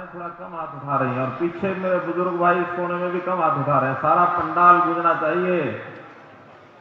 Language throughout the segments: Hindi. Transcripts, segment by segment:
थोड़ा कम हाथ उठा रही हैं और पीछे मेरे बुजुर्ग भाई इस कोने में भी कम हाथ उठा रहे हैं। सारा पंडाल गूंजना चाहिए।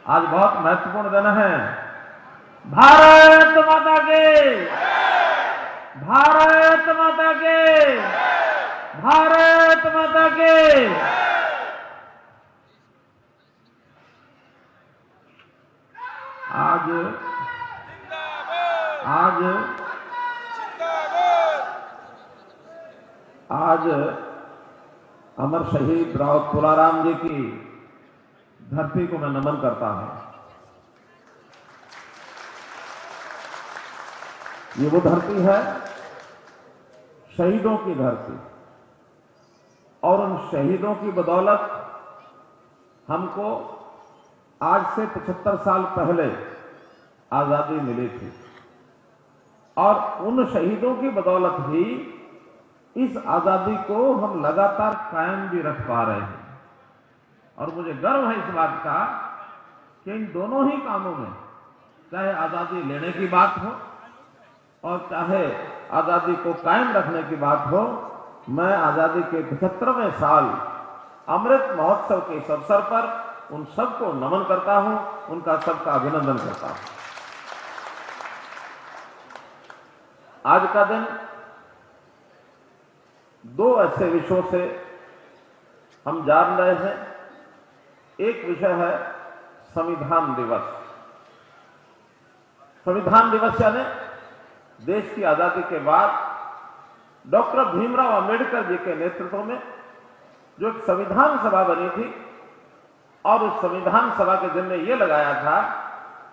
आज बहुत महत्वपूर्ण दिन है। भारत माता के, भारत माता के, भारत माता के। आज आज अमर शहीद राव तुलाराम जी की धरती को मैं नमन करता हूं। ये वो धरती है, शहीदों की धरती, और उन शहीदों की बदौलत हमको आज से 75 साल पहले आजादी मिली थी, और उन शहीदों की बदौलत ही इस आजादी को हम लगातार कायम भी रख पा रहे हैं। और मुझे गर्व है इस बात का कि इन दोनों ही कामों में, चाहे आजादी लेने की बात हो और चाहे आजादी को कायम रखने की बात हो, मैं आजादी के 75वें साल अमृत महोत्सव के इस अवसर पर उन सबको नमन करता हूं, उनका सबका अभिनंदन करता हूं। आज का दिन दो ऐसे विषयों से हम जान रहे हैं। एक विषय है संविधान दिवस। संविधान दिवस यानी देश की आजादी के बाद डॉक्टर भीमराव अंबेडकर जी के नेतृत्व में जो एक संविधान सभा बनी थी, और उस संविधान सभा के जिम्मे यह लगाया था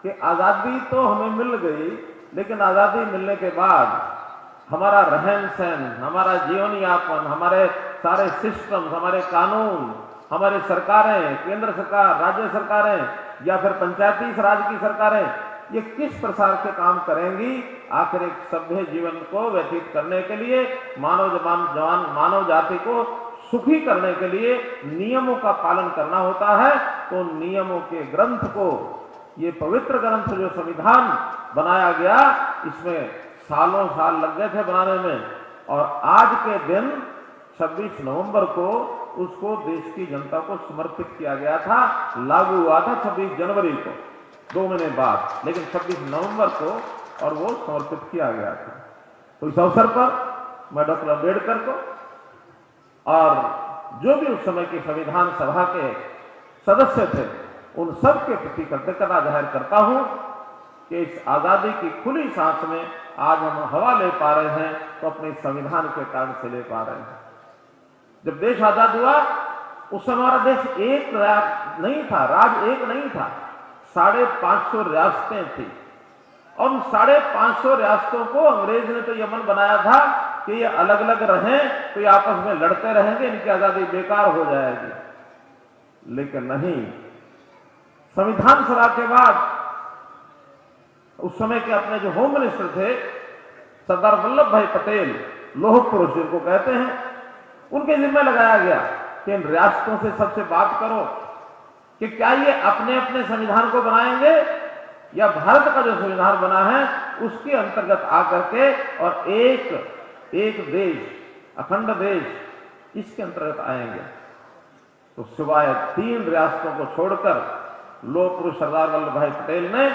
कि आजादी तो हमें मिल गई, लेकिन आजादी मिलने के बाद हमारा रहन सहन, हमारा जीवन यापन, हमारे सारे सिस्टम, हमारे कानून, हमारी सरकारें, केंद्र सरकार, राज्य सरकारें या फिर पंचायती राज की सरकारें, ये किस प्रकार के काम करेंगी आखिर एक सभ्य जीवन को व्यतीत करने के लिए, मानव जाति को सुखी करने के लिए नियमों का पालन करना होता है। तो नियमों के ग्रंथ को, ये पवित्र ग्रंथ जो संविधान बनाया गया, इसमें सालों साल लग गए थे बनाने में, और आज के दिन 26 नवंबर को उसको देश की जनता को समर्पित किया गया था। लागू हुआ था 26 जनवरी को, 2 महीने बाद, लेकिन 26 नवंबर को और वो समर्पित किया गया था। तो इस अवसर पर मैं डॉक्टर अंबेडकर को और जो भी उस समय के संविधान सभा के सदस्य थे, उन सब के प्रति कृतज्ञता जाहिर करता हूं कि इस आजादी की खुली सांस में आज हम हवा ले पा रहे हैं, तो अपने संविधान के कारण से ले पा रहे हैं। जब देश आजाद हुआ उस समय हमारा देश एक नहीं था, राज एक नहीं था, 550 रियासतें थी, और उन 550 रियासतों को अंग्रेज ने तो ये मन बनाया था कि ये अलग अलग रहें तो ये आपस में लड़ते रहेंगे, इनकी आजादी बेकार हो जाएगी। लेकिन नहीं, संविधान सभा के बाद उस समय के अपने जो होम मिनिस्टर थे सरदार वल्लभ भाई पटेल, लौह पुरुष जिनको कहते हैं, उनके जिम्मे लगाया गया कि इन रियासतों से सबसे बात करो कि क्या ये अपने अपने संविधान को बनाएंगे या भारत का जो संविधान बना है उसके अंतर्गत आकर के और एक देश, अखंड देश, इसके अंतर्गत आएंगे। तो सिवाय 3 रियासतों को छोड़कर लौह पुरुष सरदार वल्लभ भाई पटेल ने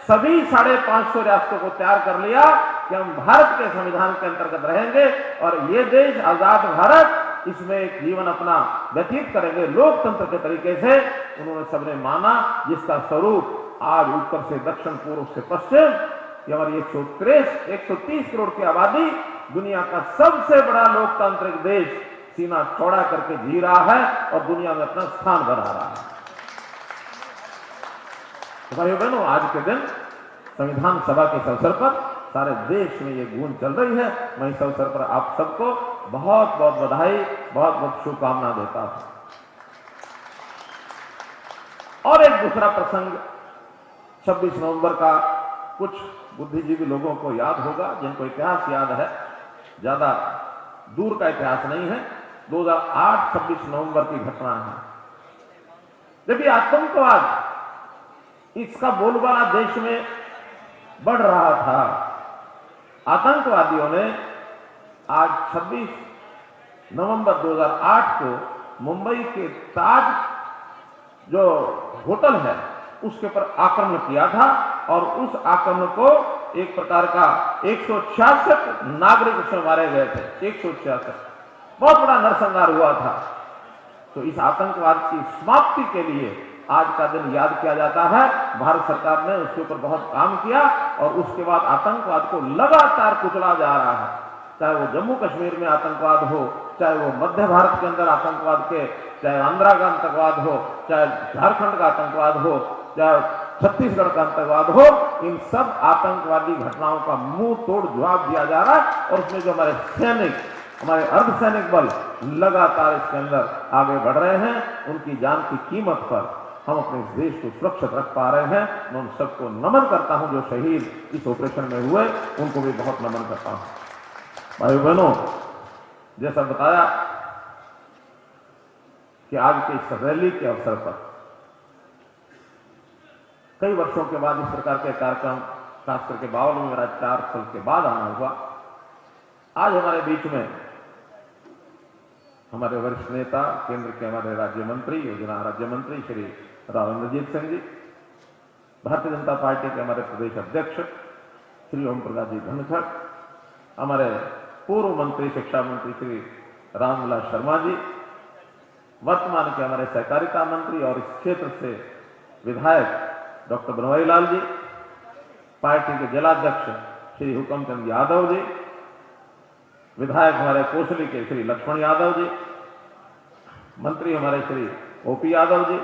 सभी 550 रियासतों को तैयार कर लिया कि हम भारत के संविधान के अंतर्गत रहेंगे और ये देश आजाद भारत, इसमें एक जीवन अपना व्यतीत करेंगे लोकतंत्र के तरीके से। उन्होंने सबने माना, जिसका स्वरूप आज उत्तर से दक्षिण, पूर्व से पश्चिम, ये हमारी 130 करोड़ की आबादी, दुनिया का सबसे बड़ा लोकतांत्रिक देश सीना चौड़ा करके जी रहा है और दुनिया में अपना स्थान बना रहा है। तो भाइयों बहनों, आज के दिन संविधान सभा के अवसर पर सारे देश में ये गूंज चल रही है। मैं इस अवसर पर आप सबको बहुत बहुत बधाई, बहुत बहुत शुभकामना देता हूं। और एक दूसरा प्रसंग 26 नवंबर का कुछ बुद्धिजीवी लोगों को याद होगा, जिनको इतिहास याद है, ज्यादा दूर का इतिहास नहीं है। 2008 26 नवंबर की घटना है, जब ये आतंकवाद, इसका बोलबाला देश में बढ़ रहा था। आतंकवादियों ने आज 26 नवंबर 2008 को मुंबई के ताज जो होटल है उसके ऊपर आक्रमण किया था और उस आक्रमण को एक प्रकार का 166 नागरिक उसमें मारे गए थे। 166 बहुत बड़ा नरसंहार हुआ था। तो इस आतंकवाद की समाप्ति के लिए आज का दिन याद किया जाता है। भारत सरकार ने उसके ऊपर बहुत काम किया और उसके बाद आतंकवाद को लगातार कुचला जा रहा है। चाहे वो जम्मू कश्मीर में आतंकवाद हो, चाहे वो मध्य भारत के अंदर आतंकवाद के, चाहे आंध्रा का आतंकवाद हो, चाहे झारखंड का आतंकवाद हो, चाहे छत्तीसगढ़ का आतंकवाद हो, इन सब आतंकवादी घटनाओं का मुंह तोड़ जवाब दिया जा रहा है। और उसमें जो हमारे सैनिक, हमारे अर्धसैनिक बल लगातार इसके अंदर आगे बढ़ रहे हैं, उनकी जान की कीमत पर हम अपने देश को सुरक्षित रख पा रहे हैं। मैं उन सबको नमन करता हूं जो शहीद इस ऑपरेशन में हुए, उनको भी बहुत नमन करता हूं। भाई बहनों, जैसा बताया कि आज के इस रैली के अवसर पर कई वर्षों के बाद इस प्रकार के कार्यक्रम, खास करके बावल में मेरा 4 साल के बाद आना हुआ। आज हमारे बीच में हमारे वरिष्ठ नेता, केंद्र के हमारे राज्य मंत्री, योजना राज्य मंत्री श्री राव इंद्रजीत सिंह जी, भारतीय जनता पार्टी के हमारे प्रदेश अध्यक्ष श्री ओम प्रकाश जी धनखड़, हमारे पूर्व मंत्री शिक्षा मंत्री श्री रामविलास शर्मा जी, वर्तमान के हमारे सहकारिता मंत्री और इस क्षेत्र से विधायक डॉक्टर बनवारी लाल जी, पार्टी के जिलाध्यक्ष श्री हुक्मचंद यादव जी, विधायक हमारे कोसली के श्री लक्ष्मण यादव जी, मंत्री हमारे श्री ओपी यादव जी,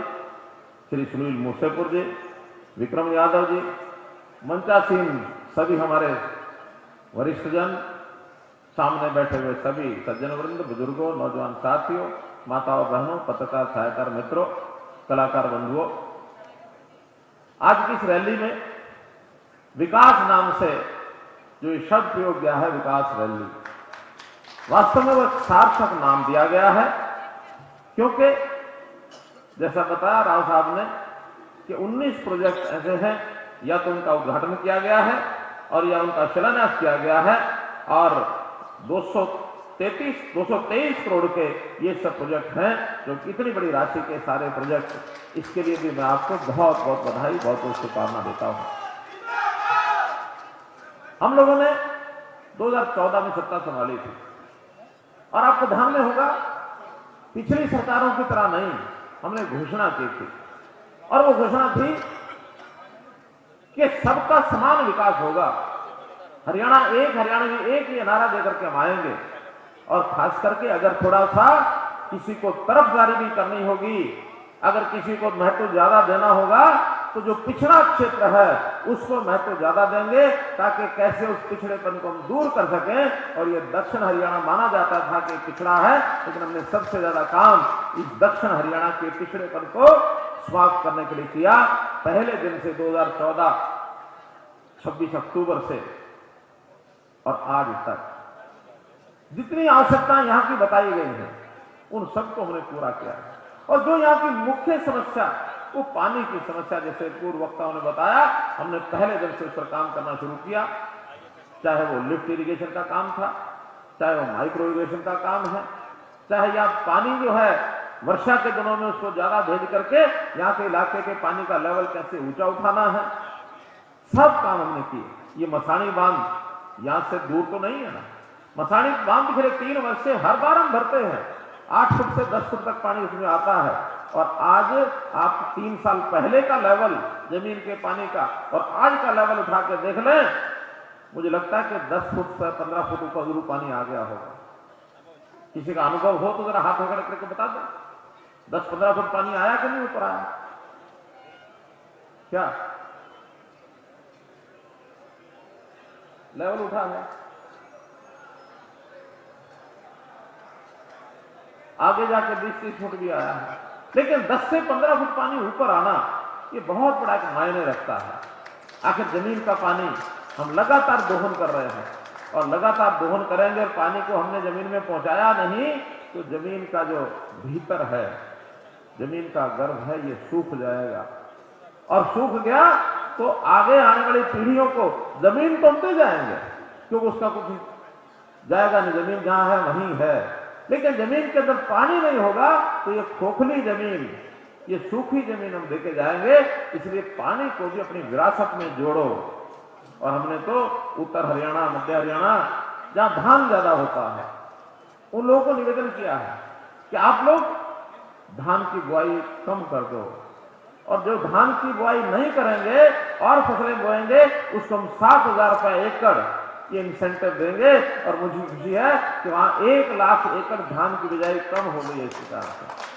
श्री सुनील मूसेपुर जी, विक्रम यादव जी, मंचासीन सभी हमारे वरिष्ठ जन, सामने बैठे हुए सभी सज्जन वृंद, बुजुर्गों, नौजवान साथियों, माताओं बहनों, पत्रकार सहायकार मित्रों, कलाकार बंधुओं, आज की इस रैली में विकास नाम से जो शब्द प्रयोग किया है, विकास रैली, वास्तव में वो सार्थक नाम दिया गया है। क्योंकि जैसा बताया राव साहब ने कि 19 प्रोजेक्ट ऐसे हैं, या तो उनका उद्घाटन किया गया है और या उनका शिलान्यास किया गया है, और 223 करोड़ के ये सब प्रोजेक्ट हैं, जो कितनी बड़ी राशि के सारे प्रोजेक्ट। इसके लिए भी मैं आपको बहुत बहुत बधाई, बहुत बहुत शुभकामना देता हूं। हम लोगों ने 2014 में सत्ता संभाली थी और आपको ध्यान में होगा, पिछली सरकारों की तरह नहीं, हमने घोषणा की थी और वो घोषणा थी कि सबका समान विकास होगा। हरियाणा एक, हरियाणवी एक, ये नारा देकर के हम आएंगे। और खास करके अगर थोड़ा सा किसी को तरफदारी भी करनी होगी, अगर किसी को महत्व ज्यादा देना होगा, तो जो पिछड़ा क्षेत्र है उसको महत्व ज्यादा देंगे, ताकि कैसे उस पिछड़ेपन को हम दूर कर सकें। और ये दक्षिण हरियाणा माना जाता था कि पिछड़ा है, लेकिन हमने सबसे ज्यादा काम इस दक्षिण हरियाणा के पिछड़ेपन को समाप्त करने के लिए किया। पहले दिन से 2014 26 अक्टूबर से और आज तक जितनी आवश्यकता यहां की बताई गई है, उन सबको हमने पूरा किया है। और जो यहां की मुख्य समस्या, वो पानी की समस्या, जैसे पूर्व वक्ताओं ने बताया, हमने पहले दिन से उस पर काम करना शुरू किया। चाहे वो लिफ्ट इरिगेशन का काम था, चाहे वो माइक्रो इरिगेशन का काम है, चाहे या पानी जो है वर्षा के दिनों में उसको ज्यादा भेज करके यहाँ के इलाके के पानी का लेवल कैसे ऊंचा उठाना है, सब काम हमने किए। ये मसाणी बांध यहां से दूर तो नहीं है ना, मसाणी बांध पिछले 3 वर्ष से हर बार हम भरते हैं, 8 फुट से 10 फुट तक पानी उसमें आता है। और आज आप 3 साल पहले का लेवल जमीन के पानी का और आज का लेवल उठा के देख लें, मुझे लगता है कि 10 फुट से 15 फुट ऊपर पानी आ गया होगा। किसी का अनुभव हो तो जरा हाथ पकड़ करके बता दो, 10-15 फुट पानी आया कि नहीं ऊपर आया? क्या लेवल उठा है? आगे जाके 20-30 फुट भी आया है, लेकिन 10 से 15 फुट पानी ऊपर आना ये बहुत बड़ा एक मायने रखता है। आखिर जमीन का पानी हम लगातार दोहन कर रहे हैं और लगातार दोहन करेंगे और पानी को हमने जमीन में पहुंचाया नहीं, तो जमीन का जो भीतर है, जमीन का गर्भ है, ये सूख जाएगा। और सूख गया तो आगे आने वाली पीढ़ियों को जमीन तो दे जाएंगे, क्योंकि उसका कुछ जाएगा नहीं, जमीन जहां है वहीं है। लेकिन जमीन के अंदर पानी नहीं होगा तो ये खोखली जमीन, ये सूखी जमीन हम देके जाएंगे। इसलिए पानी को भी अपनी विरासत में जोड़ो। और हमने तो उत्तर हरियाणा, मध्य हरियाणा, जहां धान ज्यादा होता है, उन लोगों को निवेदन किया है कि आप लोग धान की बुआई कम कर दो, और जो धान की बुआई नहीं करेंगे और फसलें बोएंगे उसको हम 7,000 रुपए एकड़ ये इंसेंटिव देंगे। और मुझे खुशी है कि वहां 1 लाख एकड़ धान की बिजाई कम हो गई है इस कारण से।